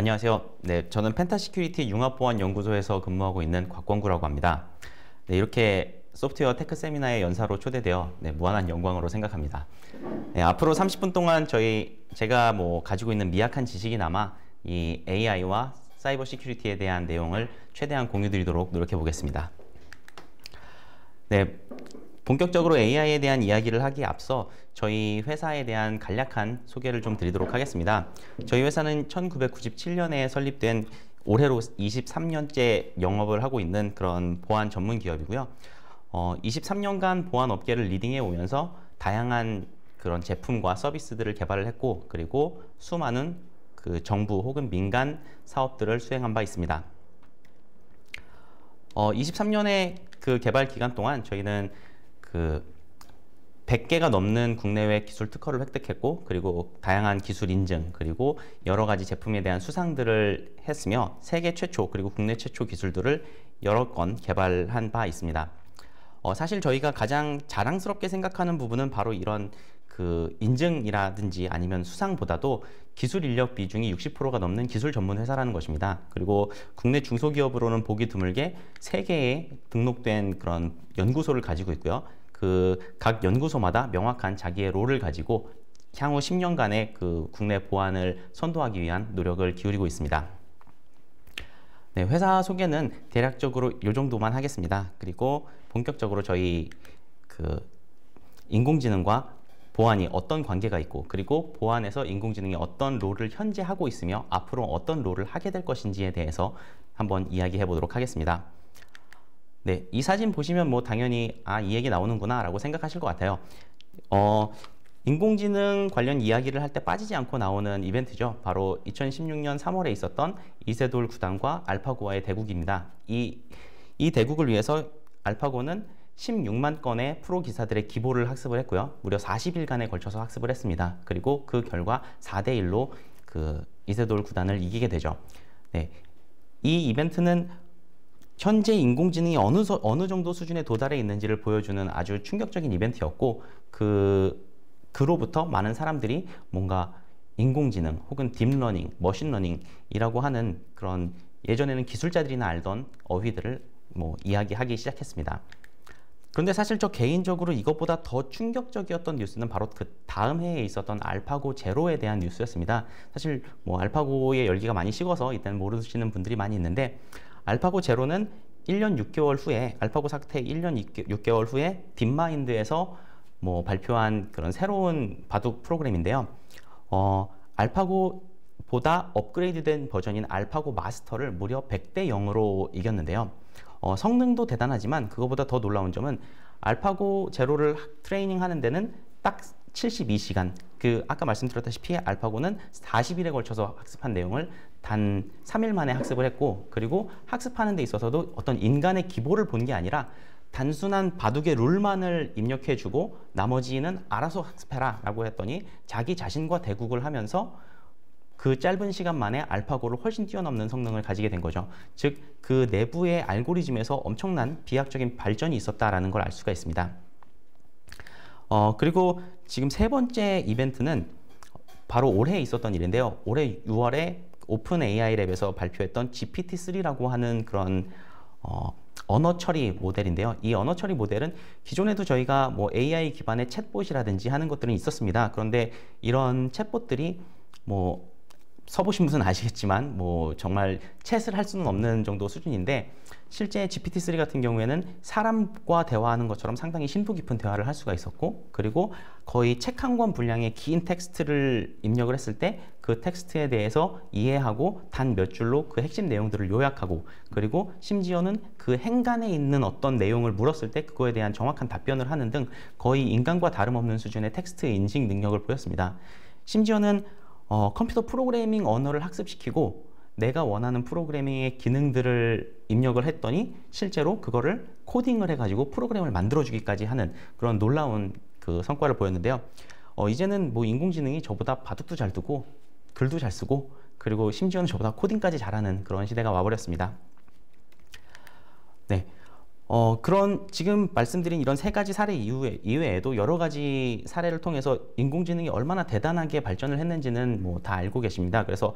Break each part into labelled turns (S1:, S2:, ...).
S1: 안녕하세요. 네, 저는 펜타시큐리티 융합보안연구소에서 근무하고 있는 곽광구라고 합니다. 네, 이렇게 소프트웨어 테크 세미나의 연사로 초대되어 무한한 영광으로 생각합니다. 네, 앞으로 30분 동안 제가 가지고 있는 미약한 지식이나마 이 AI와 사이버 시큐리티에 대한 내용을 최대한 공유드리도록 노력해 보겠습니다. 네, 본격적으로 AI에 대한 이야기를 하기에 앞서 저희 회사에 대한 간략한 소개를 좀 드리도록 하겠습니다. 저희 회사는 1997년에 설립된 올해로 23년째 영업을 하고 있는 그런 보안 전문 기업이고요. 23년간 보안 업계를 리딩해 오면서 다양한 그런 제품과 서비스들을 개발을 했고, 그리고 수많은 그 정부 혹은 민간 사업들을 수행한 바 있습니다. 23년의 그 개발 기간 동안 저희는 100개가 넘는 국내외 기술 특허를 획득했고, 그리고 다양한 기술 인증, 그리고 여러 가지 제품에 대한 수상들을 했으며 세계 최초 그리고 국내 최초 기술들을 여러 건 개발한 바 있습니다. 사실 저희가 가장 자랑스럽게 생각하는 부분은 바로 이런 그 인증이라든지 아니면 수상보다도 기술 인력 비중이 60%가 넘는 기술 전문 회사라는 것입니다. 그리고 국내 중소기업으로는 보기 드물게 3개의 등록된 그런 연구소를 가지고 있고요. 그 각 연구소마다 명확한 자기의 롤을 가지고 향후 10년간의 그 국내 보안을 선도하기 위한 노력을 기울이고 있습니다. 네, 회사 소개는 대략적으로 이 정도만 하겠습니다. 그리고 본격적으로 저희 그 인공지능과 보안이 어떤 관계가 있고, 그리고 보안에서 인공지능이 어떤 롤을 현재 하고 있으며 앞으로 어떤 롤을 하게 될 것인지에 대해서 한번 이야기해 보도록 하겠습니다. 네, 이 사진 보시면 당연히 이 얘기 나오는구나 라고 생각하실 것 같아요. 인공지능 관련 이야기를 할 때 빠지지 않고 나오는 이벤트죠. 바로 2016년 3월에 있었던 이세돌 구단과 알파고와의 대국입니다. 이 대국을 위해서 알파고는 16만 건의 프로 기사들의 기보를 학습을 했고요. 무려 40일간에 걸쳐서 학습을 했습니다. 그리고 그 결과 4대1로 그 이세돌 구단을 이기게 되죠. 네, 이 이벤트는 현재 인공지능이 어느 정도 수준에 도달해 있는지를 보여주는 아주 충격적인 이벤트였고, 그로부터 많은 사람들이 뭔가 인공지능 혹은 딥러닝, 머신러닝이라고 하는 그런 예전에는 기술자들이나 알던 어휘들을 이야기하기 시작했습니다. 그런데 사실 저 개인적으로 이것보다 더 충격적이었던 뉴스는 바로 그 다음 해에 있었던 알파고 제로에 대한 뉴스였습니다. 사실 알파고의 열기가 많이 식어서 이때는 모르시는 분들이 많이 있는데, 알파고 제로는 1년 6개월 후에, 알파고 사태 1년 6개월 후에 딥마인드에서 발표한 그런 새로운 바둑 프로그램인데요. 알파고보다 업그레이드된 버전인 알파고 마스터를 무려 100대 0으로 이겼는데요. 성능도 대단하지만 그거보다 더 놀라운 점은 알파고 제로를 트레이닝 하는 데는 딱 72시간, 아까 말씀드렸다시피 알파고는 40일에 걸쳐서 학습한 내용을 단 3일 만에 학습을 했고, 그리고 학습하는 데 있어서도 어떤 인간의 기보를 본 게 아니라 단순한 바둑의 룰만을 입력해주고 나머지는 알아서 학습해라 라고 했더니 자기 자신과 대국을 하면서 그 짧은 시간 만에 알파고를 훨씬 뛰어넘는 성능을 가지게 된 거죠. 즉, 그 내부의 알고리즘에서 엄청난 비약적인 발전이 있었다라는 걸 알 수가 있습니다. 그리고 지금 세 번째 이벤트는 바로 올해 있었던 일인데요. 올해 6월에 오픈 AI 랩에서 발표했던 GPT-3라고 하는 그런 언어 처리 모델인데요. 이 언어 처리 모델은 기존에도 저희가 AI 기반의 챗봇이라든지 하는 것들은 있었습니다. 그런데 이런 챗봇들이 써보신 분은 아시겠지만 정말 챗을 할 수는 없는 정도 수준인데, 실제 GPT-3 같은 경우에는 사람과 대화하는 것처럼 상당히 심도 깊은 대화를 할 수가 있었고, 그리고 거의 책 한 권 분량의 긴 텍스트를 입력을 했을 때 그 텍스트에 대해서 이해하고 단 몇 줄로 그 핵심 내용들을 요약하고, 그리고 심지어는 그 행간에 있는 어떤 내용을 물었을 때 그거에 대한 정확한 답변을 하는 등 거의 인간과 다름없는 수준의 텍스트 인식 능력을 보였습니다. 심지어는 컴퓨터 프로그래밍 언어를 학습시키고 내가 원하는 프로그래밍의 기능들을 입력을 했더니 실제로 그거를 코딩을 해가지고 프로그램을 만들어주기까지 하는 그런 놀라운 그 성과를 보였는데요. 이제는 인공지능이 저보다 바둑도 잘 두고 글도 잘 쓰고, 그리고 심지어는 저보다 코딩까지 잘하는 그런 시대가 와버렸습니다. 네. 그런 지금 말씀드린 이런 세 가지 사례 이외에도 여러 가지 사례를 통해서 인공지능이 얼마나 대단하게 발전을 했는지는 다 알고 계십니다. 그래서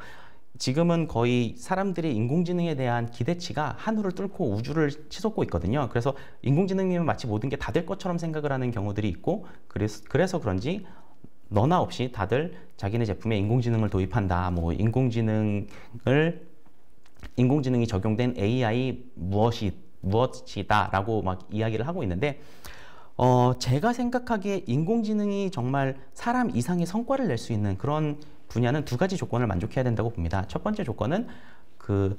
S1: 지금은 거의 사람들이 인공지능에 대한 기대치가 하늘을 뚫고 우주를 치솟고 있거든요. 그래서 인공지능이면 마치 모든 게 다 될 것처럼 생각을 하는 경우들이 있고, 그래서 그런지 너나 없이 다들 자기네 제품에 인공지능을 도입한다. 뭐 인공지능이 적용된 AI 무엇이다라고 막 이야기를 하고 있는데, 제가 생각하기에 인공지능이 정말 사람 이상의 성과를 낼 수 있는 그런 분야는 두 가지 조건을 만족해야 된다고 봅니다. 첫 번째 조건은 그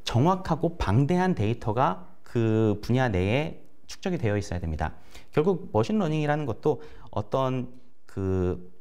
S1: 정확하고 방대한 데이터가 그 분야 내에 축적이 되어 있어야 됩니다. 결국 머신러닝이라는 것도 어떤 그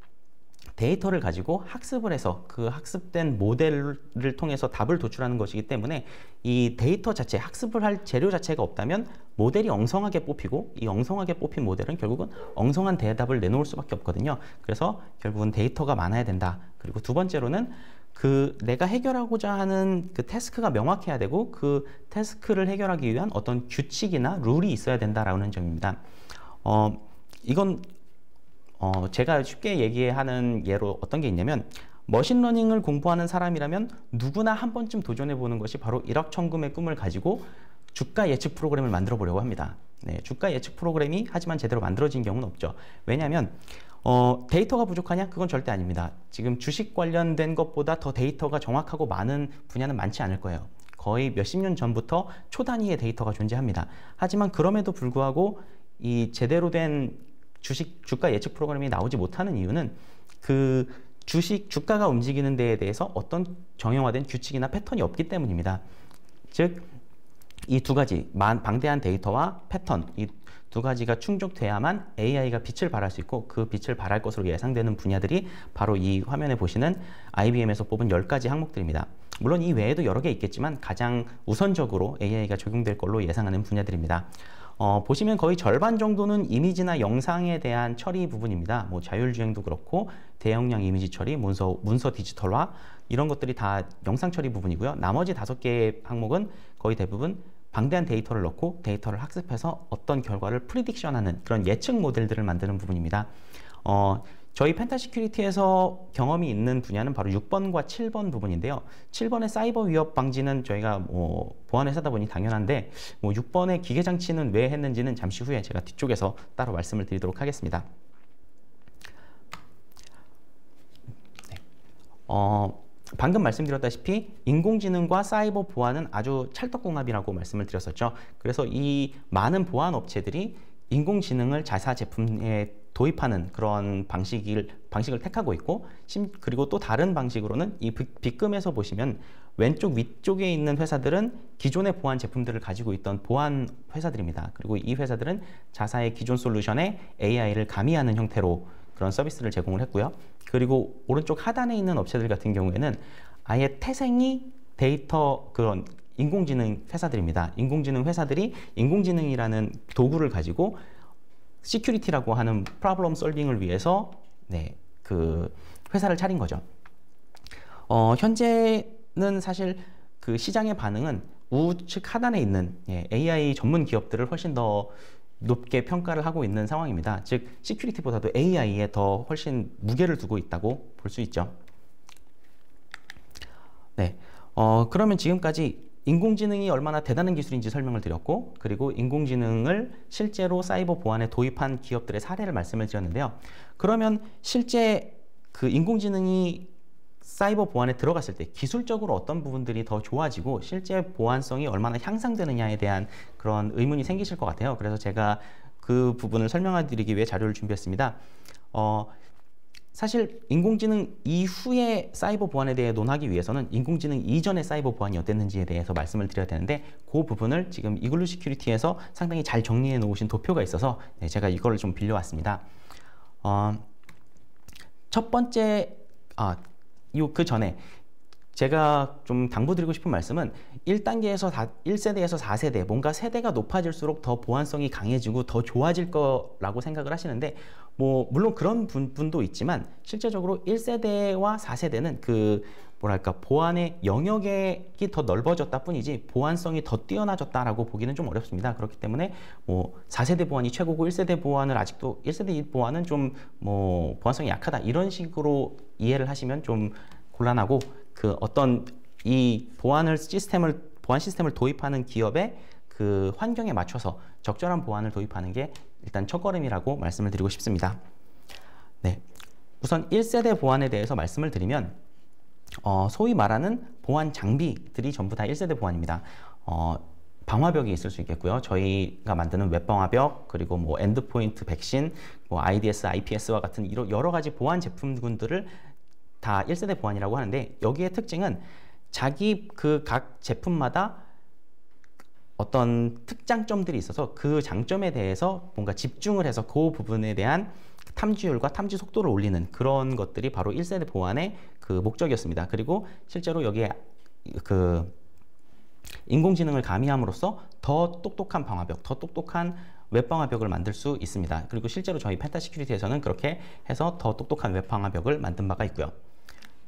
S1: 데이터를 가지고 학습을 해서 그 학습된 모델을 통해서 답을 도출하는 것이기 때문에 이 데이터 자체, 학습을 할 재료 자체가 없다면 모델이 엉성하게 뽑히고, 이 엉성하게 뽑힌 모델은 결국은 엉성한 대답을 내놓을 수밖에 없거든요. 그래서 결국은 데이터가 많아야 된다. 그리고 두 번째로는 그 내가 해결하고자 하는 그 태스크가 명확해야 되고, 그 태스크를 해결하기 위한 어떤 규칙이나 룰이 있어야 된다라는 점입니다. 이건 제가 쉽게 얘기하는 예로 어떤 게 있냐면, 머신러닝을 공부하는 사람이라면 누구나 한 번쯤 도전해 보는 것이 바로 일확천금의 꿈을 가지고 주가 예측 프로그램을 만들어 보려고 합니다. 네, 주가 예측 프로그램이 하지만 제대로 만들어진 경우는 없죠. 왜냐하면 데이터가 부족하냐? 그건 절대 아닙니다. 지금 주식 관련된 것보다 더 데이터가 정확하고 많은 분야는 많지 않을 거예요. 거의 몇십 년 전부터 초 단위의 데이터가 존재합니다. 하지만 그럼에도 불구하고 이 제대로 된 주가 예측 프로그램이 나오지 못하는 이유는 그 주가가 움직이는 데에 대해서 어떤 정형화된 규칙이나 패턴이 없기 때문입니다. 즉, 이 두 가지, 방대한 데이터와 패턴, 이 두 가지가 충족돼야만 AI가 빛을 발할 수 있고, 그 빛을 발할 것으로 예상되는 분야들이 바로 이 화면에 보시는 IBM에서 뽑은 10가지 항목들입니다. 물론 이 외에도 여러 개 있겠지만 가장 우선적으로 AI가 적용될 걸로 예상하는 분야들입니다. 보시면 거의 절반 정도는 이미지나 영상에 대한 처리 부분입니다. 뭐 자율주행도 그렇고 대용량 이미지 처리, 문서 디지털화, 이런 것들이 다 영상 처리 부분이고요. 나머지 5개의 항목은 거의 대부분 방대한 데이터를 넣고 데이터를 학습해서 어떤 결과를 프리딕션하는 그런 예측 모델들을 만드는 부분입니다. 저희 펜타시큐리티에서 경험이 있는 분야는 바로 6번과 7번 부분인데요. 7번의 사이버 위협 방지는 저희가 보안 회사다 보니 당연한데, 6번의 기계 장치는 왜 했는지는 잠시 후에 제가 뒤쪽에서 따로 말씀을 드리도록 하겠습니다. 네. 방금 말씀드렸다시피 인공지능과 사이버 보안은 아주 찰떡궁합이라고 말씀을 드렸었죠. 그래서 이 많은 보안 업체들이 인공지능을 자사 제품에 도입하는 그런 방식을 택하고 있고, 그리고 또 다른 방식으로는 이 빗금에서 보시면 왼쪽 위쪽에 있는 회사들은 기존의 보안 제품들을 가지고 있던 보안 회사들입니다. 그리고 이 회사들은 자사의 기존 솔루션에 AI를 가미하는 형태로 그런 서비스를 제공을 했고요. 그리고 오른쪽 하단에 있는 업체들 같은 경우에는 아예 태생이 그런 인공지능 회사들입니다. 인공지능 회사들이 인공지능이라는 도구를 가지고 시큐리티라고 하는 프로블럼 솔빙을 위해서 그 회사를 차린 거죠. 현재는 사실 그 시장의 반응은 우측 하단에 있는 AI 전문 기업들을 훨씬 더 높게 평가를 하고 있는 상황입니다. 즉, 시큐리티보다도 AI에 더 훨씬 무게를 두고 있다고 볼 수 있죠. 네, 그러면 지금까지 인공지능이 얼마나 대단한 기술인지 설명을 드렸고, 그리고 인공지능을 실제로 사이버 보안에 도입한 기업들의 사례를 말씀을 드렸는데요. 그러면 실제 그 인공지능이 사이버 보안에 들어갔을 때 기술적으로 어떤 부분들이 더 좋아지고 실제 보안성이 얼마나 향상되느냐에 대한 그런 의문이 생기실 것 같아요. 그래서 제가 그 부분을 설명해 드리기 위해 자료를 준비했습니다. 사실 인공지능 이후의 사이버 보안에 대해 논하기 위해서는 인공지능 이전의 사이버 보안이 어땠는지에 대해서 말씀을 드려야 되는데, 그 부분을 지금 이글루 시큐리티에서 상당히 잘 정리해 놓으신 도표가 있어서 제가 이거를 좀 빌려왔습니다. 첫 번째, 그 전에 제가 좀 당부드리고 싶은 말씀은 1단계에서 1세대에서 4세대, 뭔가 세대가 높아질수록 더 보안성이 강해지고 더 좋아질 거라고 생각을 하시는데, 물론 그런 분도 있지만 실제적으로 1세대와 4세대는 그 뭐랄까 보안의 영역이 더 넓어졌다 뿐이지 보안성이 더 뛰어나졌다라고 보기는 좀 어렵습니다. 그렇기 때문에 4세대 보안이 최고고 1세대 보안을 아직도 1세대 보안은 좀 보안성이 약하다 이런 식으로 이해를 하시면 좀 곤란하고, 그 어떤 이 보안 시스템을 도입하는 기업의 그 환경에 맞춰서 적절한 보안을 도입하는 게 일단 첫걸음이라고 말씀을 드리고 싶습니다. 네, 우선 1세대 보안에 대해서 말씀을 드리면 소위 말하는 보안 장비들이 전부 다 1세대 보안입니다. 방화벽이 있을 수 있겠고요. 저희가 만드는 웹방화벽, 그리고 뭐 엔드포인트 백신, 뭐 IDS, IPS와 같은 이런 여러 가지 보안 제품군들을 다 1세대 보안이라고 하는데, 여기의 특징은 자기 그 각 제품마다 어떤 특장점들이 있어서 그 장점에 대해서 뭔가 집중을 해서 그 부분에 대한 탐지율과 탐지 속도를 올리는 그런 것들이 바로 1세대 보안의 그 목적이었습니다. 그리고 실제로 여기에 그 인공지능을 가미함으로써 더 똑똑한 방화벽, 더 똑똑한 웹방화벽을 만들 수 있습니다. 그리고 실제로 저희 펜타시큐리티에서는 그렇게 해서 더 똑똑한 웹방화벽을 만든 바가 있고요.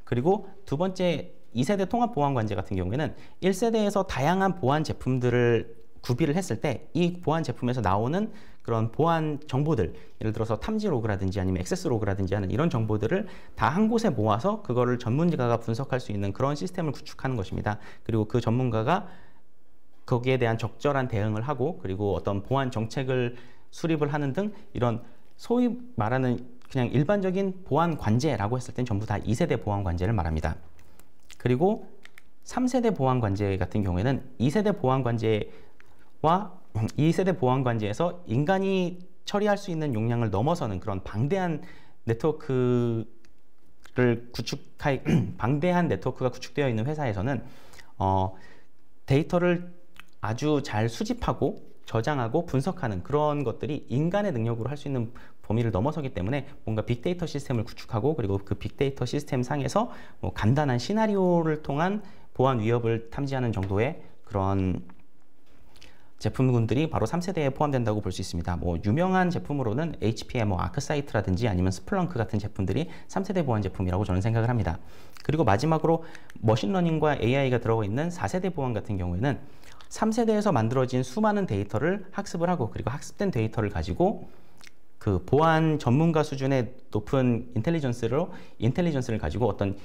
S1: 그리고 두 번째 2세대 통합 보안 관제 같은 경우에는 1세대에서 다양한 보안 제품들을 구비를 했을 때 이 보안 제품에서 나오는 그런 보안 정보들, 예를 들어서 탐지 로그라든지 아니면 액세스 로그라든지 하는 이런 정보들을 다 한 곳에 모아서 그거를 전문가가 분석할 수 있는 그런 시스템을 구축하는 것입니다. 그리고 그 전문가가 거기에 대한 적절한 대응을 하고, 그리고 어떤 보안 정책을 수립을 하는 등 이런 소위 말하는 그냥 일반적인 보안 관제라고 했을 땐 전부 다 2세대 보안 관제를 말합니다. 그리고 3세대 보안 관제 같은 경우에는 2세대 보안 관제와 2세대 보안 관제에서 인간이 처리할 수 있는 용량을 넘어서는 그런 방대한 네트워크가 구축되어 있는 회사에서는 데이터를 아주 잘 수집하고 저장하고 분석하는 그런 것들이 인간의 능력으로 할 수 있는 범위를 넘어서기 때문에 뭔가 빅데이터 시스템을 구축하고, 그리고 그 빅데이터 시스템 상에서 뭐 간단한 시나리오를 통한 보안 위협을 탐지하는 정도의 그런 제품군들이 바로 3세대에 포함된다고 볼 수 있습니다. 뭐 유명한 제품으로는 HP의 뭐 아크사이트라든지 아니면 스플렁크 같은 제품들이 3세대 보안 제품이라고 저는 생각을 합니다. 그리고 마지막으로 머신러닝과 AI가 들어가 있는 4세대 보안 같은 경우에는 3세대에서 만들어진 수많은 데이터를 학습을 하고, 그리고 학습된 데이터를 가지고 그 보안 전문가 수준의 높은 인텔리전스를 가지고 어떤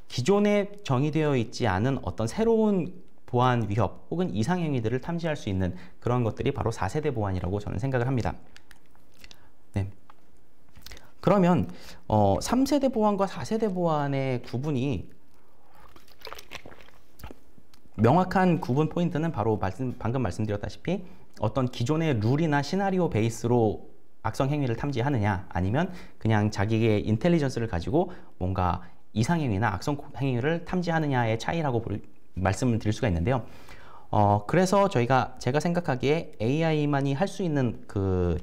S1: 기존에 정의되어 있지 않은 어떤 새로운 보안 위협 혹은 이상행위들을 탐지할 수 있는 그런 것들이 바로 4세대 보안이라고 저는 생각을 합니다. 네. 그러면 3세대 보안과 4세대 보안의 구분이 명확한 구분 포인트는 바로 방금 말씀드렸다시피 어떤 기존의 룰이나 시나리오 베이스로 악성 행위를 탐지하느냐, 아니면 그냥 자기의 인텔리전스를 가지고 뭔가 이상행위나 악성 행위를 탐지하느냐의 차이라고 말씀을 드릴 수가 있는데요. 그래서 제가 생각하기에 AI만이 할 수 있는 그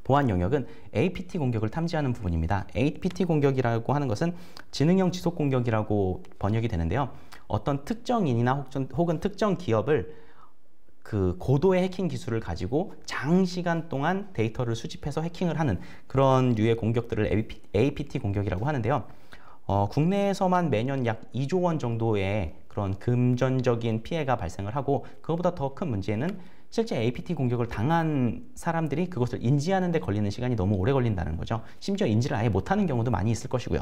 S1: 보안 영역은 APT 공격을 탐지하는 부분입니다. APT 공격이라고 하는 것은 지능형 지속 공격이라고 번역이 되는데요. 어떤 특정인이나 혹은 특정 기업을 그 고도의 해킹 기술을 가지고 장시간 동안 데이터를 수집해서 해킹을 하는 그런 류의 공격들을 APT 공격이라고 하는데요. 국내에서만 매년 약 2조 원 정도의 그런 금전적인 피해가 발생을 하고, 그것보다 더 큰 문제는 실제 APT 공격을 당한 사람들이 그것을 인지하는 데 걸리는 시간이 너무 오래 걸린다는 거죠. 심지어 인지를 아예 못하는 경우도 많이 있을 것이고요.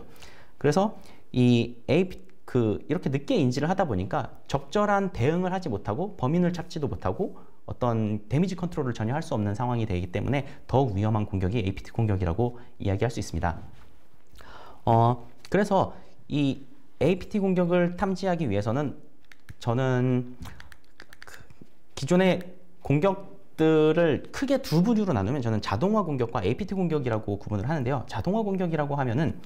S1: 그래서 이렇게 늦게 인지를 하다 보니까 적절한 대응을 하지 못하고 범인을 잡지도 못하고 어떤 데미지 컨트롤을 전혀 할 수 없는 상황이 되기 때문에 더욱 위험한 공격이 APT 공격이라고 이야기할 수 있습니다. 그래서 이 APT 공격을 탐지하기 위해서는 저는 기존의 공격들을 크게 두 부류로 나누면 저는 자동화 공격과 APT 공격이라고 구분을 하는데요. 자동화 공격이라고 하면은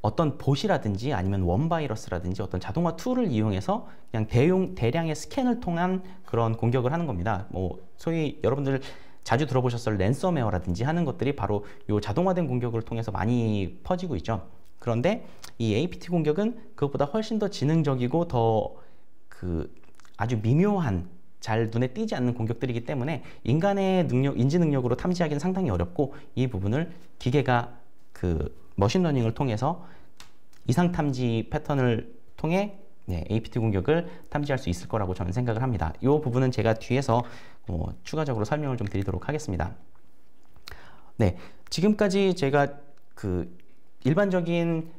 S1: 어떤 봇이라든지 아니면 원바이러스라든지 어떤 자동화 툴을 이용해서 그냥 대량의 스캔을 통한 그런 공격을 하는 겁니다. 뭐 소위 여러분들 자주 들어보셨을 랜섬웨어라든지 하는 것들이 바로 이 자동화된 공격을 통해서 많이 퍼지고 있죠. 그런데 이 APT 공격은 그것보다 훨씬 더 지능적이고 더 아주 미묘한, 잘 눈에 띄지 않는 공격들이기 때문에 인간의 인지 능력으로 탐지하기는 상당히 어렵고, 이 부분을 기계가 머신러닝을 통해서 이상 탐지 패턴을 통해 APT 공격을 탐지할 수 있을 거라고 저는 생각을 합니다. 이 부분은 제가 뒤에서 추가적으로 설명을 좀 드리도록 하겠습니다. 네, 지금까지 제가 일반적인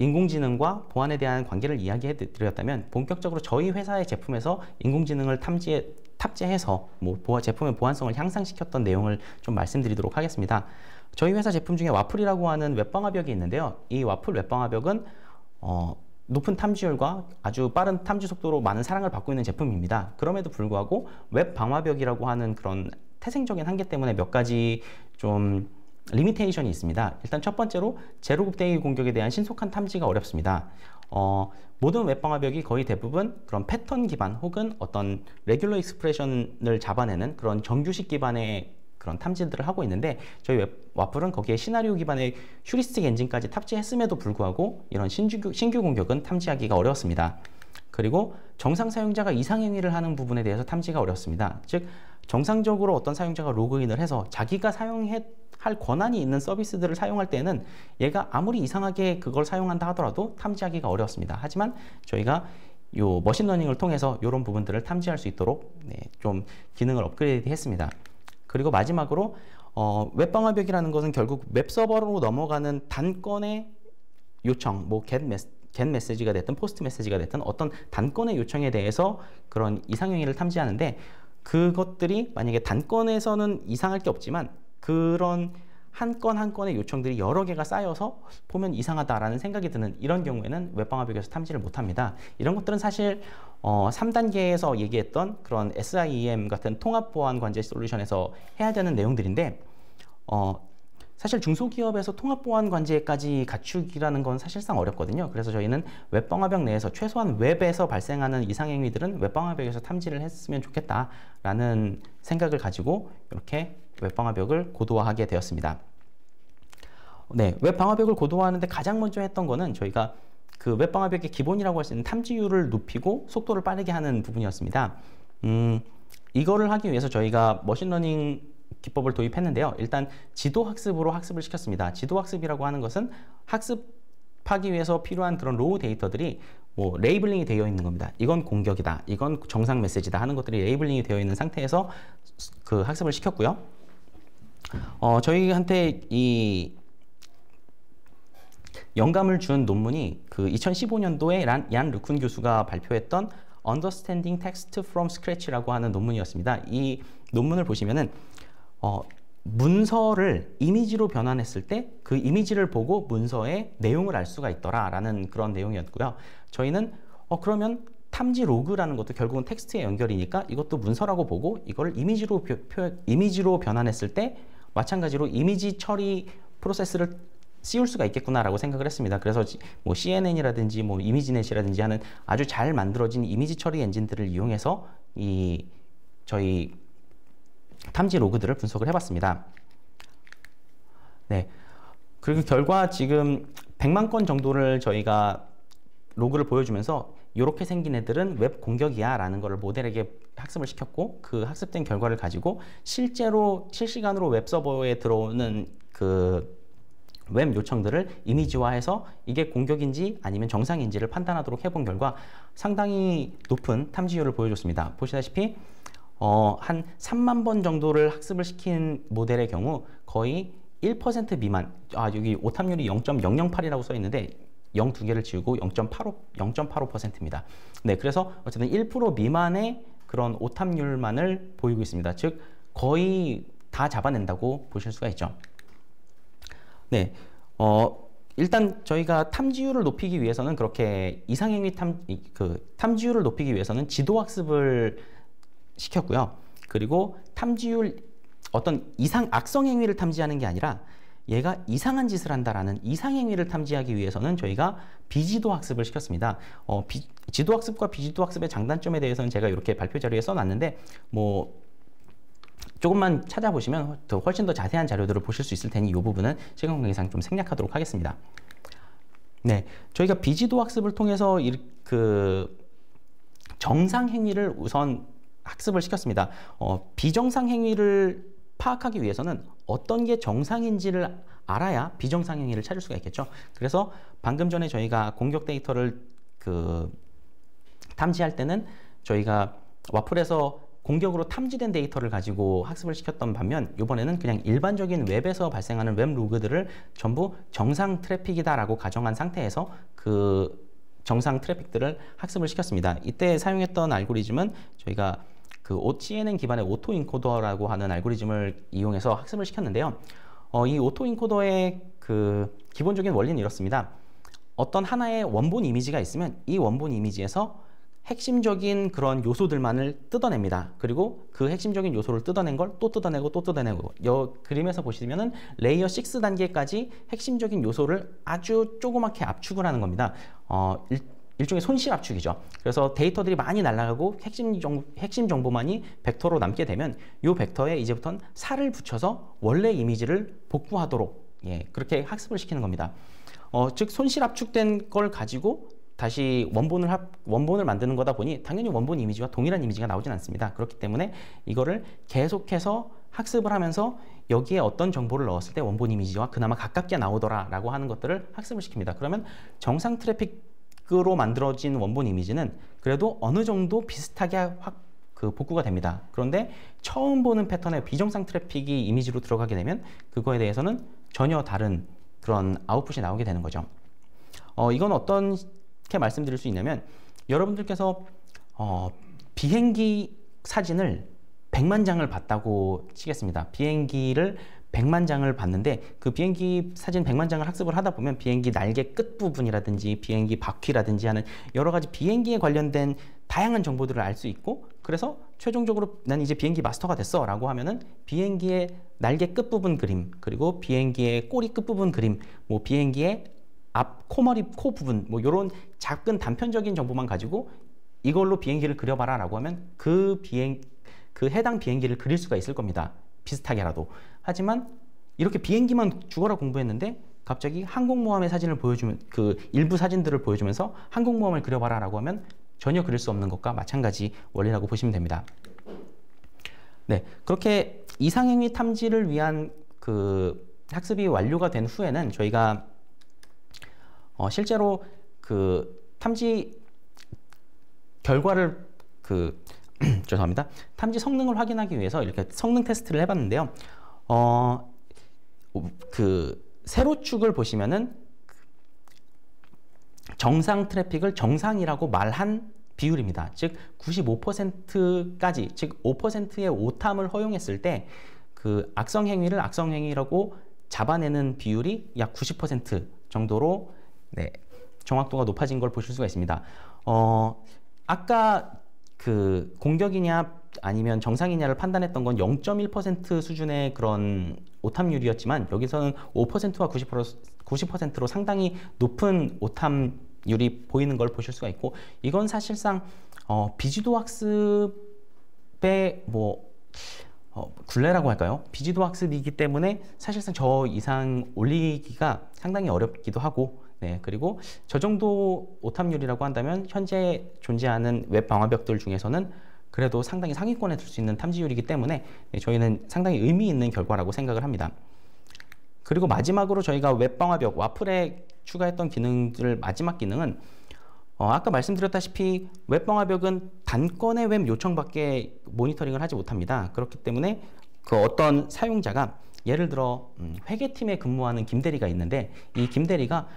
S1: 인공지능과 보안에 대한 관계를 이야기해 드렸다면, 본격적으로 저희 회사의 제품에서 인공지능을 탑재해서 제품의 보안성을 향상시켰던 내용을 좀 말씀드리도록 하겠습니다. 저희 회사 제품 중에 와플이라고 하는 웹방화벽이 있는데요. 이 와플 웹방화벽은 높은 탐지율과 아주 빠른 탐지 속도로 많은 사랑을 받고 있는 제품입니다. 그럼에도 불구하고 웹방화벽이라고 하는 그런 태생적인 한계 때문에 몇 가지 좀 리미테이션이 있습니다. 일단 첫 번째로 제로그룹 대위 공격에 대한 신속한 탐지가 어렵습니다. 모든 웹방화벽이 거의 대부분 그런 패턴 기반 혹은 어떤 레귤러 익스프레션을 잡아내는 그런 정규식 기반의 그런 탐지들을 하고 있는데, 저희 와플은 거기에 시나리오 기반의 휴리스틱 엔진까지 탑재했음에도 불구하고 이런 신규 공격은 탐지하기가 어렵습니다. 그리고 정상 사용자가 이상 행위를 하는 부분에 대해서 탐지가 어렵습니다. 즉, 정상적으로 어떤 사용자가 로그인을 해서 자기가 사용할 권한이 있는 서비스들을 사용할 때는 얘가 아무리 이상하게 그걸 사용한다 하더라도 탐지하기가 어렵습니다. 하지만 저희가 요 머신러닝을 통해서 이런 부분들을 탐지할 수 있도록 좀 기능을 업그레이드 했습니다. 그리고 마지막으로 웹방화벽이라는 것은 결국 웹서버로 넘어가는 단건의 요청, 뭐 get 메시지가 됐든 포스트 메시지가 됐든 어떤 단건의 요청에 대해서 그런 이상행위를 탐지하는데, 그것들이 만약에 단건에서는 이상할 게 없지만 그런 한 건 한 건의 요청들이 여러 개가 쌓여서 보면 이상하다라는 생각이 드는 이런 경우에는 웹방화벽에서 탐지를 못합니다. 이런 것들은 사실 3단계에서 얘기했던 그런 SIEM 같은 통합보안관제 솔루션에서 해야 되는 내용들인데, 사실 중소기업에서 통합보안관제까지 갖추기라는 건 사실상 어렵거든요. 그래서 저희는 웹방화벽 내에서 최소한 웹에서 발생하는 이상행위들은 웹방화벽에서 탐지를 했으면 좋겠다라는 생각을 가지고 이렇게 웹방화벽을 고도화하게 되었습니다. 네, 웹방화벽을 고도화하는데 가장 먼저 했던 거는 저희가 그 웹방화벽의 기본이라고 할 수 있는 탐지율을 높이고 속도를 빠르게 하는 부분이었습니다. 이거를 하기 위해서 저희가 머신러닝 기법을 도입했는데요. 일단 지도학습으로 학습을 시켰습니다. 지도학습이라고 하는 것은 학습하기 위해서 필요한 그런 로우 데이터들이 뭐 레이블링이 되어 있는 겁니다. 이건 공격이다, 이건 정상 메시지다 하는 것들이 레이블링이 되어 있는 상태에서 그 학습을 시켰고요. 저희한테 이 영감을 준 논문이 그 2015년도에 얀 르쿤 교수가 발표했던 Understanding Text from Scratch라고 하는 논문이었습니다. 이 논문을 보시면은 문서를 이미지로 변환했을 때 그 이미지를 보고 문서의 내용을 알 수가 있더라라는 그런 내용이었고요. 저희는 그러면 탐지 로그라는 것도 결국은 텍스트의 연결이니까 이것도 문서라고 보고 이걸 이미지로 변환했을 때 마찬가지로 이미지 처리 프로세스를 씌울 수가 있겠구나라고 생각을 했습니다. 그래서 뭐 CNN이라든지 뭐 이미지넷이라든지 하는 아주 잘 만들어진 이미지 처리 엔진들을 이용해서 저희 탐지 로그들을 분석을 해봤습니다. 네, 그리고 결과 지금 100만 건 정도를 저희가 로그를 보여주면서 이렇게 생긴 애들은 웹 공격이야 라는 거를 모델에게 학습을 시켰고, 그 학습된 결과를 가지고 실제로 실시간으로 웹서버에 들어오는 그 웹 요청들을 이미지화해서 이게 공격인지 아니면 정상인지를 판단하도록 해본 결과 상당히 높은 탐지율을 보여줬습니다. 보시다시피 한 3만 번 정도를 학습을 시킨 모델의 경우 거의 1% 미만, 여기 오탐률이 0.008이라고 써 있는데 0 두 개를 지우고 0.85%입니다. 네, 그래서 어쨌든 1% 미만의 그런 오탐률만을 보이고 있습니다. 즉 거의 다 잡아낸다고 보실 수가 있죠. 네, 일단 저희가 탐지율을 높이기 위해서는 그렇게 이상행위 탐지율을 높이기 위해서는 지도학습을 시켰고요. 그리고 탐지율 어떤 악성 행위를 탐지하는 게 아니라 얘가 이상한 짓을 한다라는 이상행위를 탐지하기 위해서는 저희가 비지도학습을 시켰습니다. 지도학습과 비지도학습의 장단점에 대해서는 제가 이렇게 발표 자료에 써놨는데 뭐 조금만 찾아보시면 훨씬 더 자세한 자료들을 보실 수 있을 테니 이 부분은 시간 관계상 좀 생략하도록 하겠습니다. 네, 저희가 비지도학습을 통해서 그 정상 행위를 우선 학습을 시켰습니다. 비정상 행위를 파악하기 위해서는 어떤 게 정상인지를 알아야 비정상 행위를 찾을 수가 있겠죠. 그래서 방금 전에 저희가 공격 데이터를 탐지할 때는 저희가 와플에서 공격으로 탐지된 데이터를 가지고 학습을 시켰던 반면 이번에는 그냥 일반적인 웹에서 발생하는 웹 로그들을 전부 정상 트래픽이다라고 가정한 상태에서 그 정상 트래픽들을 학습을 시켰습니다. 이때 사용했던 알고리즘은 저희가 그 CNN 기반의 오토 인코더라고 하는 알고리즘을 이용해서 학습을 시켰는데요. 이 오토 인코더의 그 기본적인 원리는 이렇습니다. 어떤 하나의 원본 이미지가 있으면 이 원본 이미지에서 핵심적인 그런 요소들만을 뜯어냅니다. 그리고 그 핵심적인 요소를 뜯어낸 걸 또 뜯어내고 또 뜯어내고, 이 그림에서 보시면은 레이어 6 단계까지 핵심적인 요소를 아주 조그맣게 압축을 하는 겁니다. 일종의 손실 압축이죠. 그래서 데이터들이 많이 날아가고 핵심 정보만이 벡터로 남게 되면 이 벡터에 이제부터는 살을 붙여서 원래 이미지를 복구하도록, 예, 그렇게 학습을 시키는 겁니다. 즉 손실 압축된 걸 가지고 다시 원본을 만드는 거다 보니 당연히 원본 이미지와 동일한 이미지가 나오진 않습니다. 그렇기 때문에 이거를 계속해서 학습을 하면서 여기에 어떤 정보를 넣었을 때 원본 이미지와 그나마 가깝게 나오더라 라고 하는 것들을 학습을 시킵니다. 그러면 정상 트래픽으로 만들어진 원본 이미지는 그래도 어느 정도 비슷하게 복구가 됩니다. 그런데 처음 보는 패턴의 비정상 트래픽이 이미지로 들어가게 되면 그거에 대해서는 전혀 다른 그런 아웃풋이 나오게 되는 거죠. 이건 어떻게 말씀드릴 수 있냐면, 여러분들께서 비행기 사진을 100만 장을 봤다고 치겠습니다. 비행기를 100만 장을 봤는데 그 비행기 사진 100만 장을 학습을 하다 보면 비행기 날개 끝부분이라든지 비행기 바퀴라든지 하는 여러 가지 비행기에 관련된 다양한 정보들을 알 수 있고, 그래서 최종적으로 난 이제 비행기 마스터가 됐어 라고 하면은 비행기의 날개 끝부분 그림, 그리고 비행기의 꼬리 끝부분 그림, 뭐 비행기의 앞 코머리 코 부분, 뭐 이런 작은 단편적인 정보만 가지고 이걸로 비행기를 그려봐라 라고 하면 그 해당 비행기를 그릴 수가 있을 겁니다. 비슷하게라도. 하지만 이렇게 비행기만 죽어라 공부했는데 갑자기 항공모함의 사진을 보여주면, 그 일부 사진들을 보여주면서 항공모함을 그려봐라 라고 하면 전혀 그릴 수 없는 것과 마찬가지 원리라고 보시면 됩니다. 네, 그렇게 이상행위 탐지를 위한 그 학습이 완료가 된 후에는 저희가 실제로 그 탐지 결과를 죄송합니다. 탐지 성능을 확인하기 위해서 이렇게 성능 테스트를 해봤는데요. 그 세로축을 보시면은 정상 트래픽을 정상이라고 말한 비율입니다. 즉 95%까지, 즉 5%의 오탐을 허용했을 때 그 악성 행위를 악성 행위라고 잡아내는 비율이 약 90% 정도로, 네, 정확도가 높아진 걸 보실 수가 있습니다. 아까 그 공격이냐 아니면 정상이냐를 판단했던 건 0.1% 수준의 그런 오탐률이었지만 여기서는 5%와 90%로 상당히 높은 오탐률이 보이는 걸 보실 수가 있고, 이건 사실상 비지도 학습의 굴레라고 할까요? 비지도 학습이기 때문에 사실상 저 이상 올리기가 상당히 어렵기도 하고, 네, 그리고 저 정도 오탐률이라고 한다면 현재 존재하는 웹 방화벽들 중에서는 그래도 상당히 상위권에 들 수 있는 탐지율이기 때문에 저희는 상당히 의미 있는 결과라고 생각을 합니다. 그리고 마지막으로 저희가 웹 방화벽 와플에 추가했던 기능들, 마지막 기능은 아까 말씀드렸다시피 웹 방화벽은 단건의 웹 요청밖에 모니터링을 하지 못합니다. 그렇기 때문에 그 어떤 사용자가 예를 들어 회계팀에 근무하는 김대리가 있는데 이 김대리가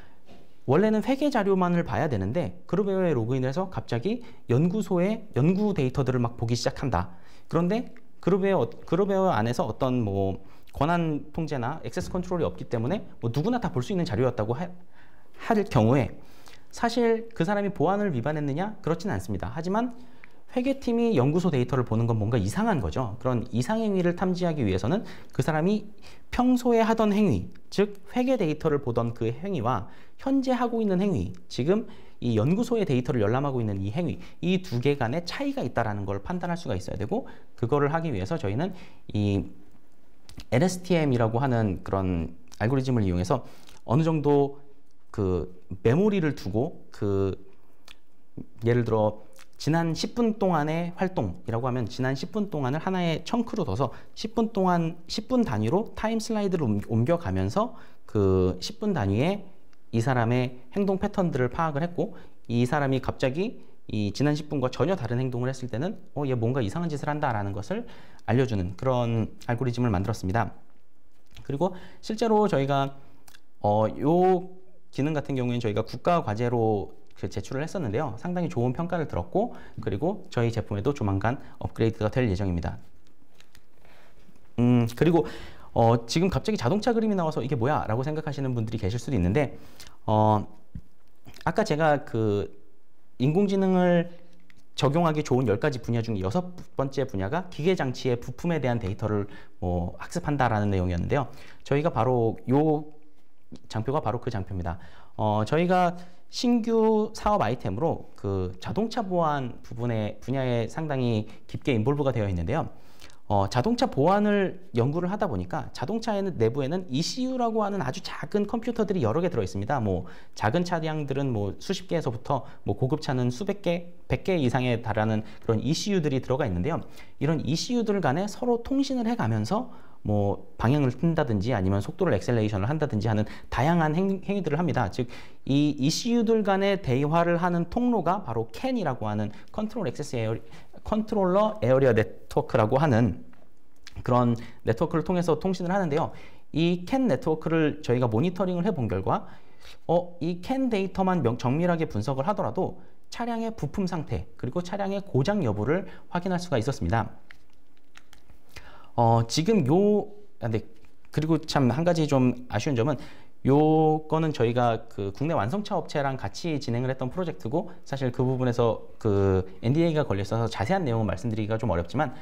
S1: 원래는 회계 자료만을 봐야 되는데 그룹웨어에 로그인해서 갑자기 연구소의 연구 데이터들을 막 보기 시작한다. 그런데 그룹웨어 안에서 어떤 뭐 권한 통제나 액세스 컨트롤이 없기 때문에 뭐 누구나 다 볼 수 있는 자료였다고 할 경우에 사실 그 사람이 보안을 위반했느냐? 그렇지는 않습니다. 하지만 회계팀이 연구소 데이터를 보는 건 뭔가 이상한 거죠. 그런 이상행위를 탐지하기 위해서는 그 사람이 평소에 하던 행위, 즉 회계 데이터를 보던 그 행위와 현재 하고 있는 행위, 지금 이 연구소의 데이터를 열람하고 있는 이 행위, 이 두 개 간의 차이가 있다는 걸 판단할 수가 있어야 되고, 그거를 하기 위해서 저희는 이 LSTM이라고 하는 그런 알고리즘을 이용해서 어느 정도 그 메모리를 두고 예를 들어 지난 10분 동안의 활동이라고 하면 지난 10분 동안을 하나의 청크로 둬서 10분 단위로 타임 슬라이드를 옮겨가면서 그 10분 단위에 이 사람의 행동 패턴들을 파악을 했고, 이 사람이 갑자기 이 지난 10분과 전혀 다른 행동을 했을 때는 얘 뭔가 이상한 짓을 한다라는 것을 알려주는 그런 알고리즘을 만들었습니다. 그리고 실제로 저희가 요 기능 같은 경우에는 저희가 국가 과제로 제출을 했었는데요. 상당히 좋은 평가를 들었고, 그리고 저희 제품에도 조만간 업그레이드가 될 예정입니다. 그리고 지금 갑자기 자동차 그림이 나와서 이게 뭐야? 라고 생각하시는 분들이 계실 수도 있는데, 아까 제가 그 인공지능을 적용하기 좋은 10가지 분야 중 6번째 분야가 기계장치의 부품에 대한 데이터를 학습한다라는 내용이었는데요. 저희가 바로 요 장표가 바로 그 장표입니다. 저희가 신규 사업 아이템으로 그 자동차 보안 분야에 상당히 깊게 인볼브가 되어 있는데요. 자동차 보안을 연구를 하다 보니까 자동차에는 내부에는 ECU라고 하는 아주 작은 컴퓨터들이 여러 개 들어 있습니다. 뭐 작은 차량들은 뭐 수십 개에서부터 뭐 고급차는 수백 개, 100개 이상에 달하는 그런 ECU들이 들어가 있는데요. 이런 ECU들 간에 서로 통신을 해가면서 뭐 방향을 튼다든지 아니면 속도를 엑셀레이션을 한다든지 하는 다양한 행위들을 합니다. 즉 이 ECU들 간의 대화를 하는 통로가 바로 CAN이라고 하는 컨트롤러 에어리어 네트워크라고 하는 그런 네트워크를 통해서 통신을 하는데요. 이 CAN 네트워크를 저희가 모니터링을 해본 결과 이 CAN 데이터만 정밀하게 분석을 하더라도 차량의 부품 상태 그리고 차량의 고장 여부를 확인할 수가 있었습니다. 지금 그리고 참 한 가지 좀 아쉬운 점은 요거는 저희가 그 국내 완성차 업체랑 같이 진행을 했던 프로젝트고 사실 그 부분에서 그 NDA가 걸려 있어서 자세한 내용은 말씀드리기가 좀 어렵지만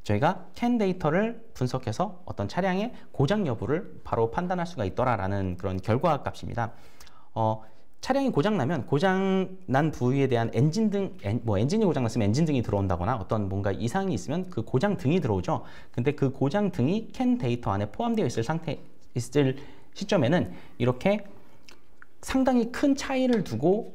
S1: 저희가 CAN 데이터를 분석해서 어떤 차량의 고장 여부를 바로 판단할 수가 있더라라는 그런 결과 값입니다. 차량이 고장나면 고장난 부위에 대한 엔진이 고장났으면 엔진등이 들어온다거나 어떤 뭔가 이상이 있으면 그 고장등이 들어오죠. 근데 그 고장등이 CAN 데이터 안에 포함되어 있을 시점에는 이렇게 상당히 큰 차이를 두고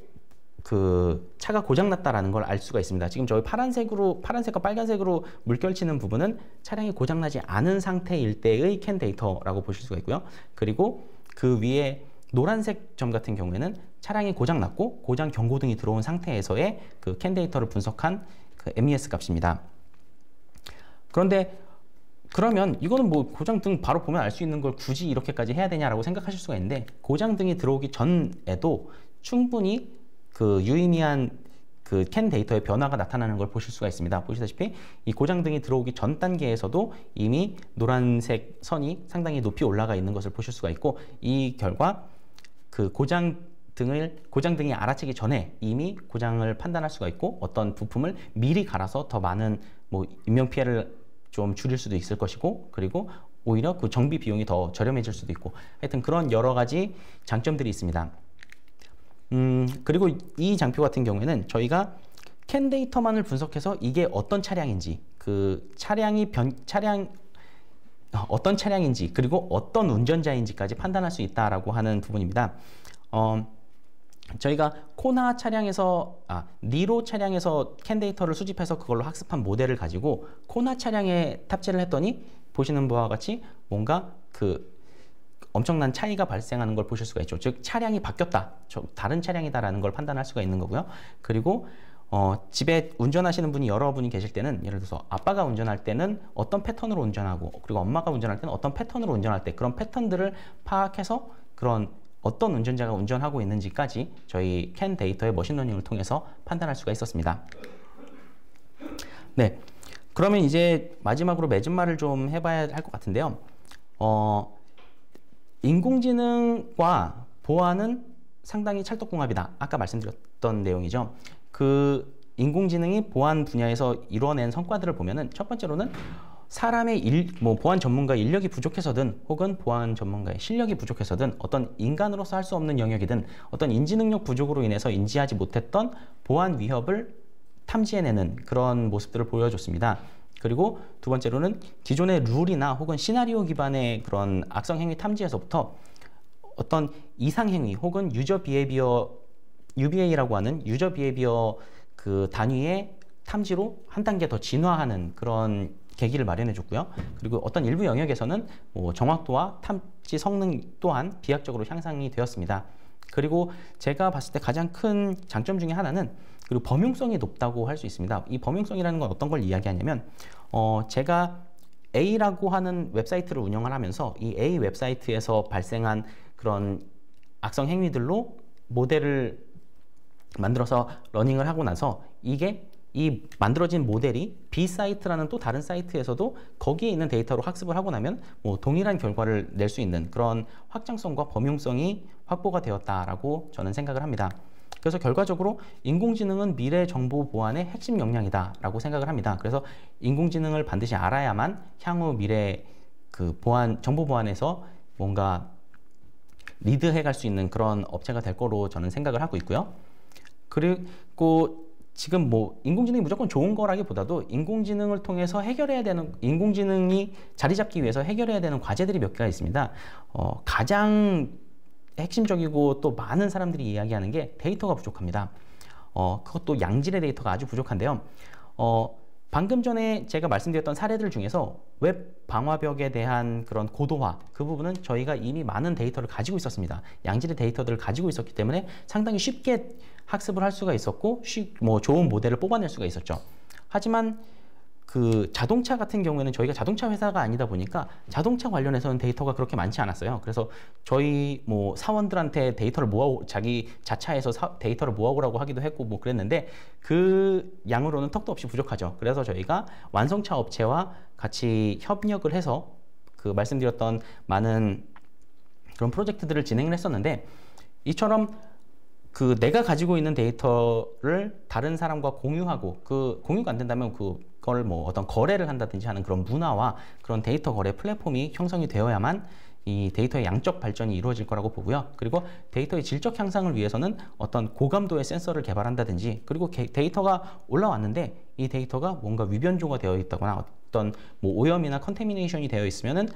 S1: 그 차가 고장났다라는 걸 알 수가 있습니다. 지금 저희 파란색과 빨간색으로 물결치는 부분은 차량이 고장나지 않은 상태일 때의 CAN 데이터라고 보실 수가 있고요. 그리고 그 위에 노란색 점 같은 경우에는 차량이 고장났고 고장 경고등이 들어온 상태에서의 그 CAN 데이터를 분석한 그 MES 값입니다. 그러면 이거는 뭐 고장등 바로 보면 알 수 있는 걸 굳이 이렇게까지 해야 되냐라고 생각하실 수가 있는데 고장등이 들어오기 전에도 충분히 그 유의미한 그 CAN 데이터의 변화가 나타나는 걸 보실 수가 있습니다. 보시다시피 이 고장등이 들어오기 전 단계에서도 이미 노란색 선이 상당히 높이 올라가 있는 것을 보실 수가 있고 이 결과 그 고장등이 알아채기 전에 이미 고장을 판단할 수가 있고 어떤 부품을 미리 갈아서 더 많은 뭐 인명피해를 좀 줄일 수도 있을 것이고 그리고 오히려 그 정비 비용이 더 저렴해질 수도 있고 하여튼 그런 여러 가지 장점들이 있습니다. 그리고 이 장표 같은 경우에는 저희가 CAN 데이터만을 분석해서 이게 어떤 차량인지 어떤 차량인지 그리고 어떤 운전자인지까지 판단할 수 있다라고 하는 부분입니다. 저희가 니로 차량에서 CAN 데이터를 수집해서 그걸로 학습한 모델을 가지고 코나 차량에 탑재를 했더니 보시는 바와 같이 뭔가 그 엄청난 차이가 발생하는 걸 보실 수가 있죠. 즉 차량이 바뀌었다, 다른 차량이다라는 걸 판단할 수가 있는 거고요. 그리고 집에 운전하시는 분이 여러 분이 계실 때는 예를 들어서 아빠가 운전할 때는 어떤 패턴으로 운전하고 그리고 엄마가 운전할 때는 어떤 패턴으로 운전할 때 그런 패턴들을 파악해서 그런 어떤 운전자가 운전하고 있는지까지 저희 CAN 데이터의 머신러닝을 통해서 판단할 수가 있었습니다. 네, 그러면 이제 마지막으로 맺은 말을 좀 해봐야 할 것 같은데요. 인공지능과 보안은 상당히 찰떡궁합이다. 아까 말씀드렸던 내용이죠. 그 인공지능이 보안 분야에서 이뤄낸 성과들을 보면은 첫 번째로는 사람의 보안 전문가 인력이 부족해서든 혹은 보안 전문가의 실력이 부족해서든 어떤 인간으로서 할 수 없는 영역이든 어떤 인지 능력 부족으로 인해서 인지하지 못했던 보안 위협을 탐지해내는 그런 모습들을 보여줬습니다. 그리고 두 번째로는 기존의 룰이나 혹은 시나리오 기반의 그런 악성 행위 탐지에서부터 어떤 이상 행위 혹은 유저 비헤비어 UBA라고 하는 유저 비헤비어 그 단위의 탐지로 한 단계 더 진화하는 그런 계기를 마련해 줬고요. 그리고 어떤 일부 영역에서는 정확도와 탐지 성능 또한 비약적으로 향상이 되었습니다. 그리고 제가 봤을 때 가장 큰 장점 중에 하나는 그리고 범용성이 높다고 할 수 있습니다. 이 범용성이라는 건 어떤 걸 이야기하냐면 제가 A라고 하는 웹사이트를 운영을 하면서 이 A 웹사이트에서 발생한 그런 악성 행위들로 모델을 만들어서 러닝을 하고 나서 이게 이 만들어진 모델이 B 사이트라는 또 다른 사이트에서도 거기에 있는 데이터로 학습을 하고 나면 뭐 동일한 결과를 낼 수 있는 그런 확장성과 범용성이 확보가 되었다라고 저는 생각을 합니다. 그래서 결과적으로 인공지능은 미래 정보 보안의 핵심 역량이다라고 생각을 합니다. 그래서 인공지능을 반드시 알아야만 향후 미래 그 정보 보안에서 뭔가 리드해 갈 수 있는 그런 업체가 될 거로 저는 생각을 하고 있고요. 그리고 지금 뭐 인공지능이 무조건 좋은 거라기보다도 인공지능을 통해서 해결해야 되는, 인공지능이 자리 잡기 위해서 해결해야 되는 과제들이 몇 개가 있습니다. 가장 핵심적이고 또 많은 사람들이 이야기하는 게 데이터가 부족합니다. 그것도 양질의 데이터가 아주 부족한데요. 방금 전에 제가 말씀드렸던 사례들 중에서 웹 방화벽에 대한 그런 고도화, 그 부분은 저희가 이미 많은 데이터를 가지고 있었습니다. 양질의 데이터들을 가지고 있었기 때문에 상당히 쉽게 학습을 할 수가 있었고 좋은 모델을 뽑아낼 수가 있었죠. 하지만 그 자동차 같은 경우에는 저희가 자동차 회사가 아니다 보니까 자동차 관련해서는 데이터가 그렇게 많지 않았어요. 그래서 저희 뭐 사원들한테 데이터를 자기 자차에서 데이터를 모아오라고 하기도 했고 뭐 그랬는데 그 양으로는 턱도 없이 부족하죠. 그래서 저희가 완성차 업체와 같이 협력을 해서 그 말씀드렸던 많은 그런 프로젝트들을 진행을 했었는데, 이처럼 그 내가 가지고 있는 데이터를 다른 사람과 공유하고, 그 공유가 안 된다면 그걸 뭐 어떤 거래를 한다든지 하는 그런 문화와 그런 데이터 거래 플랫폼이 형성이 되어야만 이 데이터의 양적 발전이 이루어질 거라고 보고요. 그리고 데이터의 질적 향상을 위해서는 어떤 고감도의 센서를 개발한다든지, 그리고 데이터가 올라왔는데 이 데이터가 뭔가 위변조가 되어 있다거나 어떤 뭐 오염이나 컨테미네이션이 되어 있으면은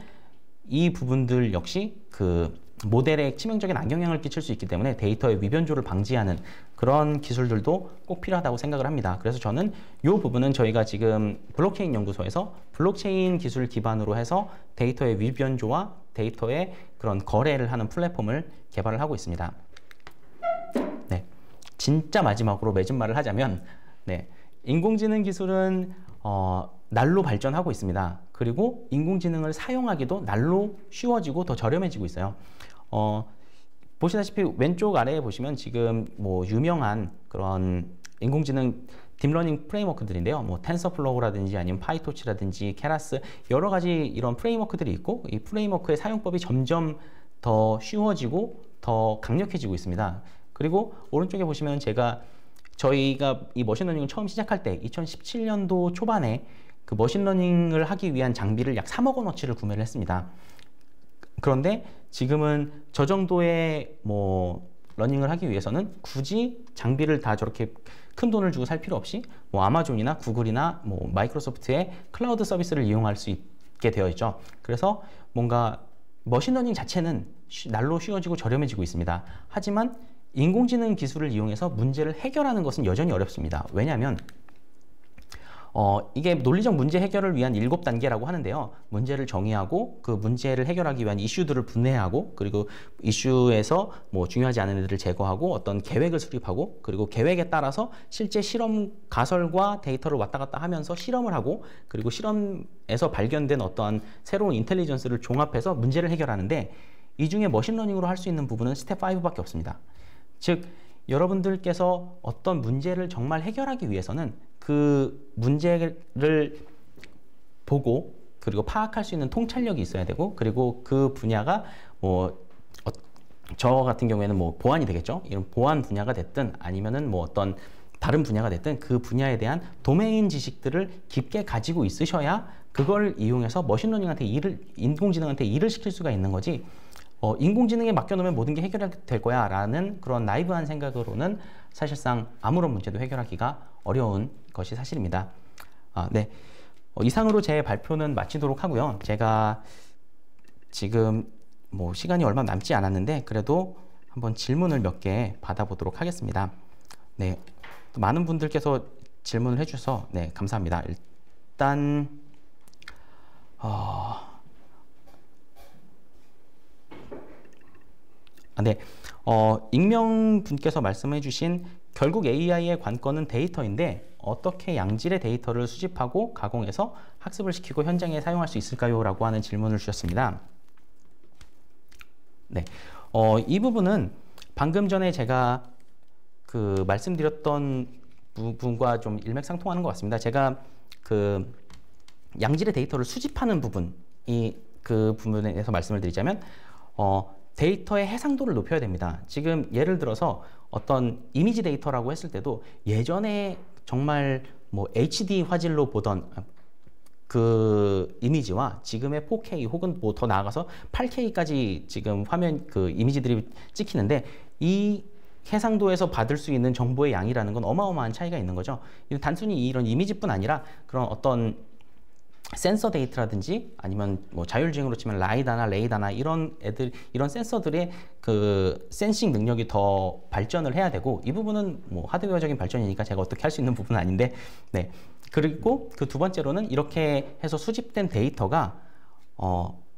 S1: 이 부분들 역시 그 모델에 치명적인 악영향을 끼칠 수 있기 때문에 데이터의 위변조를 방지하는 그런 기술들도 꼭 필요하다고 생각을 합니다. 그래서 저는 이 부분은 저희가 지금 블록체인 연구소에서 블록체인 기술 기반으로 해서 데이터의 위변조와 데이터의 그런 거래를 하는 플랫폼을 개발을 하고 있습니다. 네, 진짜 마지막으로 맺은 말을 하자면, 네, 인공지능 기술은 날로 발전하고 있습니다. 그리고 인공지능을 사용하기도 날로 쉬워지고 더 저렴해지고 있어요. 보시다시피 왼쪽 아래에 보시면 지금 뭐 유명한 그런 인공지능 딥러닝 프레임워크들인데요. 뭐 텐서플로우라든지 아니면 파이토치라든지 케라스, 여러 가지 이런 프레임워크들이 있고, 이 프레임워크의 사용법이 점점 더 쉬워지고 더 강력해지고 있습니다. 그리고 오른쪽에 보시면 저희가 이 머신러닝을 처음 시작할 때 2017년도 초반에 그 머신러닝을 하기 위한 장비를 약 3억 원어치를 구매를 했습니다. 그런데 지금은 저 정도의 뭐 러닝을 하기 위해서는 굳이 장비를 다 저렇게 큰 돈을 주고 살 필요 없이 뭐 아마존이나 구글이나 뭐 마이크로소프트의 클라우드 서비스를 이용할 수 있게 되어 있죠. 그래서 뭔가 머신러닝 자체는 날로 쉬워지고 저렴해지고 있습니다. 하지만 인공지능 기술을 이용해서 문제를 해결하는 것은 여전히 어렵습니다. 왜냐하면 이게 논리적 문제 해결을 위한 7단계라고 하는데요. 문제를 정의하고 그 문제를 해결하기 위한 이슈들을 분해하고, 그리고 이슈에서 뭐 중요하지 않은 애들을 제거하고 어떤 계획을 수립하고, 그리고 계획에 따라서 실제 실험 가설과 데이터를 왔다 갔다 하면서 실험을 하고, 그리고 실험에서 발견된 어떠한 새로운 인텔리전스를 종합해서 문제를 해결하는데, 이 중에 머신러닝으로 할 수 있는 부분은 스텝 5밖에 없습니다. 즉, 여러분들께서 어떤 문제를 정말 해결하기 위해서는 그 문제를 보고 그리고 파악할 수 있는 통찰력이 있어야 되고, 그리고 그 분야가 저 같은 경우에는 뭐 보안이 되겠죠. 이런 보안 분야가 됐든 아니면은 뭐 어떤 다른 분야가 됐든 그 분야에 대한 도메인 지식들을 깊게 가지고 있으셔야 그걸 이용해서 머신러닝한테 인공지능한테 일을 시킬 수가 있는 거지, 인공지능에 맡겨놓으면 모든 게 해결될 거야 라는 그런 나이브한 생각으로는 사실상 아무런 문제도 해결하기가 어려운 것이 사실입니다. 네, 이상으로 제 발표는 마치도록 하고요. 제가 지금 뭐 시간이 얼마 남지 않았는데 그래도 한번 질문을 몇 개 받아보도록 하겠습니다. 네, 또 많은 분들께서 질문을 해주셔서 네, 감사합니다. 일단 네, 익명분께서 말씀해 주신 결국 AI의 관건은 데이터인데 어떻게 양질의 데이터를 수집하고 가공해서 학습을 시키고 현장에 사용할 수 있을까요? 라고 하는 질문을 주셨습니다. 네, 이 부분은 방금 전에 제가 그 말씀드렸던 부분과 좀 일맥상통하는 것 같습니다. 제가 그 양질의 데이터를 수집하는 부분이 그 부분에 대해서 말씀을 드리자면 데이터의 해상도를 높여야 됩니다. 지금 예를 들어서 어떤 이미지 데이터라고 했을 때도 예전에 정말 뭐 HD 화질로 보던 그 이미지와 지금의 4K 혹은 뭐 더 나아가서 8K까지 지금 화면 그 이미지들이 찍히는데 이 해상도에서 받을 수 있는 정보의 양이라는 건 어마어마한 차이가 있는 거죠. 단순히 이런 이미지뿐 아니라 그런 어떤 센서 데이터라든지 아니면 뭐 자율주행으로 치면 라이다나 레이다나 이런 센서들의 그 센싱 능력이 더 발전을 해야 되고, 이 부분은 뭐 하드웨어적인 발전이니까 제가 어떻게 할 수 있는 부분은 아닌데, 네. 그리고 그 두 번째로는 이렇게 해서 수집된 데이터가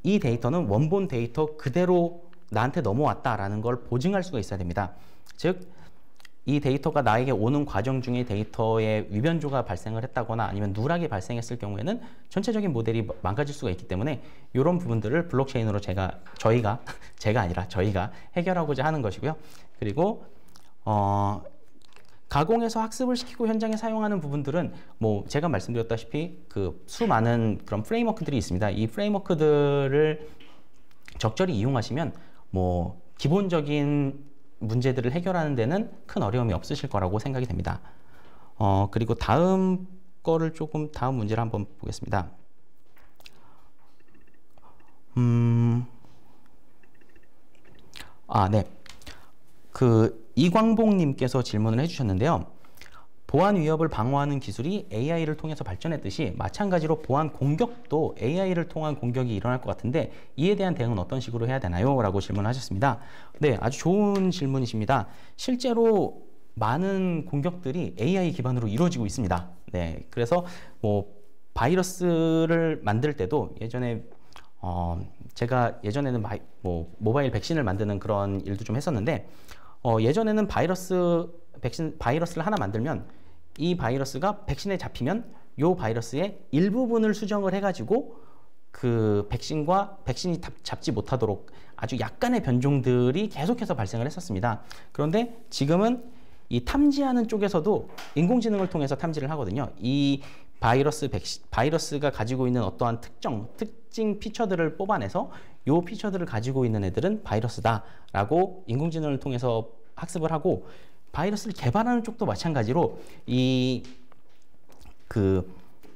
S1: 이 데이터는 원본 데이터 그대로 나한테 넘어왔다라는 걸 보증할 수가 있어야 됩니다. 즉 이 데이터가 나에게 오는 과정 중에 데이터의 위변조가 발생을 했다거나 아니면 누락이 발생했을 경우에는 전체적인 모델이 망가질 수가 있기 때문에 이런 부분들을 블록체인으로 저희가 해결하고자 하는 것이고요. 그리고 가공해서 학습을 시키고 현장에 사용하는 부분들은 뭐 제가 말씀드렸다시피 그 수많은 그런 프레임워크들이 있습니다. 이 프레임워크들을 적절히 이용하시면 뭐 기본적인 문제들을 해결하는 데는 큰 어려움이 없으실 거라고 생각이 됩니다. 그리고 다음 문제를 한번 보겠습니다. 네. 그 이광봉님께서 질문을 해주셨는데요. 보안 위협을 방어하는 기술이 AI를 통해서 발전했듯이 마찬가지로 보안 공격도 AI를 통한 공격이 일어날 것 같은데 이에 대한 대응은 어떤 식으로 해야 되나요? 라고 질문하셨습니다. 네, 아주 좋은 질문이십니다. 실제로 많은 공격들이 AI 기반으로 이루어지고 있습니다. 네, 그래서 뭐 바이러스를 만들 때도 예전에 제가 예전에는 모바일 백신을 만드는 그런 일도 좀 했었는데 예전에는 바이러스를 하나 만들면 이 바이러스가 백신에 잡히면 이 바이러스의 일부분을 수정을 해가지고 그 백신이 잡지 못하도록 아주 약간의 변종들이 계속해서 발생을 했었습니다. 그런데 지금은 이 탐지하는 쪽에서도 인공지능을 통해서 탐지를 하거든요. 이 바이러스가 가지고 있는 어떠한 특징 피처들을 뽑아내서 이 피처들을 가지고 있는 애들은 바이러스다라고 인공지능을 통해서 학습을 하고, 바이러스를 개발하는 쪽도 마찬가지로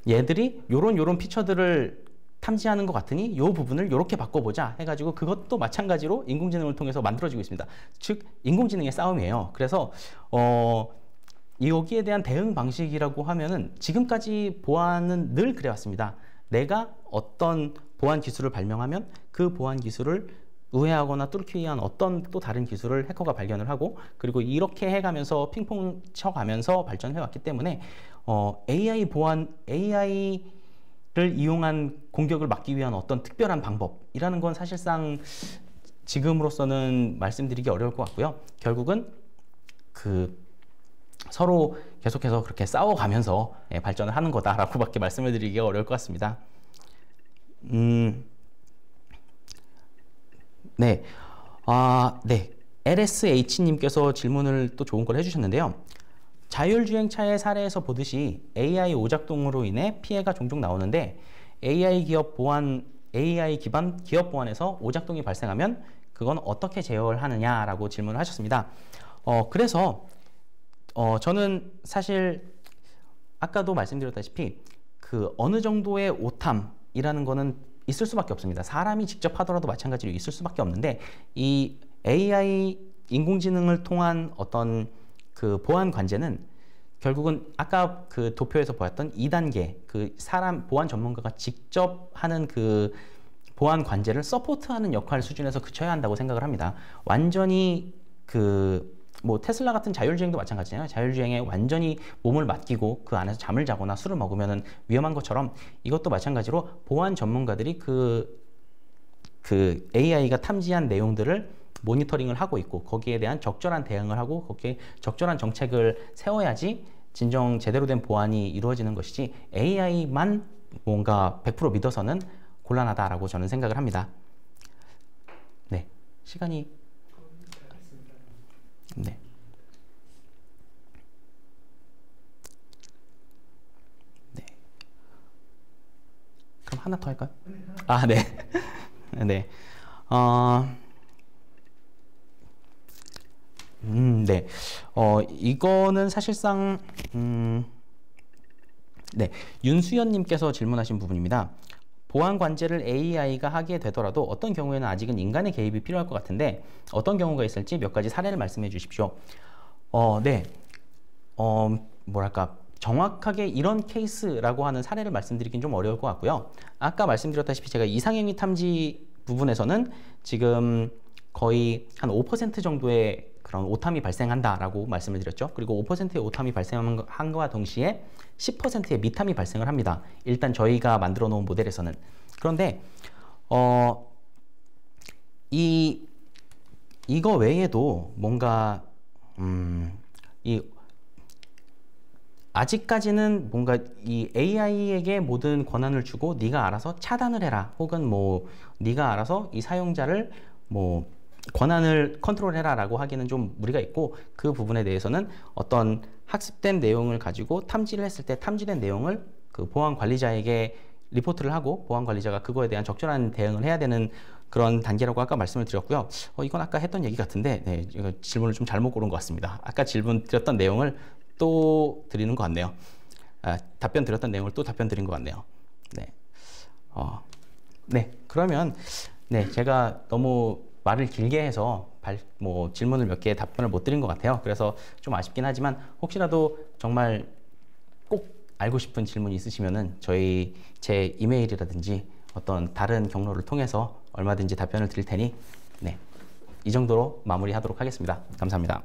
S1: 얘들이 요런 피처들을 탐지하는 것 같으니 이 부분을 이렇게 바꿔보자 해가지고 그것도 마찬가지로 인공지능을 통해서 만들어지고 있습니다. 즉 인공지능의 싸움이에요. 그래서 여기에 대한 대응 방식이라고 하면은 지금까지 보안은 늘 그래왔습니다. 내가 어떤 보안 기술을 발명하면 그 보안 기술을 우회하거나 뚫기 위한 어떤 또 다른 기술을 해커가 발견을 하고, 그리고 이렇게 해가면서 핑퐁 쳐가면서 발전해왔기 때문에 AI를 이용한 공격을 막기 위한 어떤 특별한 방법이라는 건 사실상 지금으로서는 말씀드리기 어려울 것 같고요. 결국은 서로 계속해서 그렇게 싸워가면서 발전을 하는 거다라고밖에 말씀을 드리기가 어려울 것 같습니다. 네. 네. LSH님께서 질문을 또 좋은 걸 해주셨는데요. 자율주행차의 사례에서 보듯이 AI 오작동으로 인해 피해가 종종 나오는데 AI 기반 기업 보안에서 오작동이 발생하면 그건 어떻게 제어를 하느냐라고 질문을 하셨습니다. 그래서 저는 사실 아까도 말씀드렸다시피 그 어느 정도의 오탐이라는 거는 있을 수밖에 없습니다. 사람이 직접 하더라도 마찬가지로 있을 수밖에 없는데, 이 AI 인공지능을 통한 어떤 그 보안 관제는 결국은 아까 그 도표에서 보였던 2단계 그 사람 보안 전문가가 직접 하는 그 보안 관제를 서포트하는 역할 수준에서 그쳐야 한다고 생각을 합니다. 완전히 뭐 테슬라 같은 자율주행도 마찬가지잖아요. 자율주행에 완전히 몸을 맡기고 그 안에서 잠을 자거나 술을 먹으면 위험한 것처럼 이것도 마찬가지로 보안 전문가들이 그 AI가 탐지한 내용들을 모니터링을 하고 있고 거기에 대한 적절한 대응을 하고 거기에 적절한 정책을 세워야지 진정 제대로 된 보안이 이루어지는 것이지 AI만 뭔가 100% 믿어서는 곤란하다라고 저는 생각을 합니다. 네, 시간이 네. 네. 그럼 하나 더 할까요? 아, 네. 네. 네. 이거는 사실상, 네. 윤수연님께서 질문하신 부분입니다. 보안 관제를 AI가 하게 되더라도 어떤 경우에는 아직은 인간의 개입이 필요할 것 같은데 어떤 경우가 있을지 몇 가지 사례를 말씀해 주십시오. 네. 뭐랄까. 정확하게 이런 케이스라고 하는 사례를 말씀드리긴 좀 어려울 것 같고요. 아까 말씀드렸다시피 제가 이상행위 탐지 부분에서는 지금 거의 한 5% 정도의 그런 오탐이 발생한다라고 말씀을 드렸죠. 그리고 5%의 오탐이 발생한 것과 동시에 10%의 미탐이 발생을 합니다. 일단 저희가 만들어 놓은 모델에서는. 그런데 이거 외에도 뭔가 아직까지는 뭔가 이 AI에게 모든 권한을 주고 네가 알아서 차단을 해라 혹은 뭐 네가 알아서 이 사용자를 뭐 권한을 컨트롤해라 라고 하기는 좀 무리가 있고 그 부분에 대해서는 어떤 학습된 내용을 가지고 탐지를 했을 때 탐지된 내용을 그 보안 관리자에게 리포트를 하고 보안 관리자가 그거에 대한 적절한 대응을 해야 되는 그런 단계라고 아까 말씀을 드렸고요. 이건 아까 했던 얘기 같은데 네, 이거 질문을 좀 잘못 고른 것 같습니다. 아까 질문 드렸던 내용을 또 드리는 것 같네요. 답변 드렸던 내용을 또 답변 드린 것 같네요. 네. 네. 그러면 네, 제가 너무 말을 길게 해서 질문을 몇 개 답변을 못 드린 것 같아요. 그래서 좀 아쉽긴 하지만 혹시라도 정말 꼭 알고 싶은 질문이 있으시면은 제 이메일이라든지 어떤 다른 경로를 통해서 얼마든지 답변을 드릴 테니 네, 이 정도로 마무리하도록 하겠습니다. 감사합니다.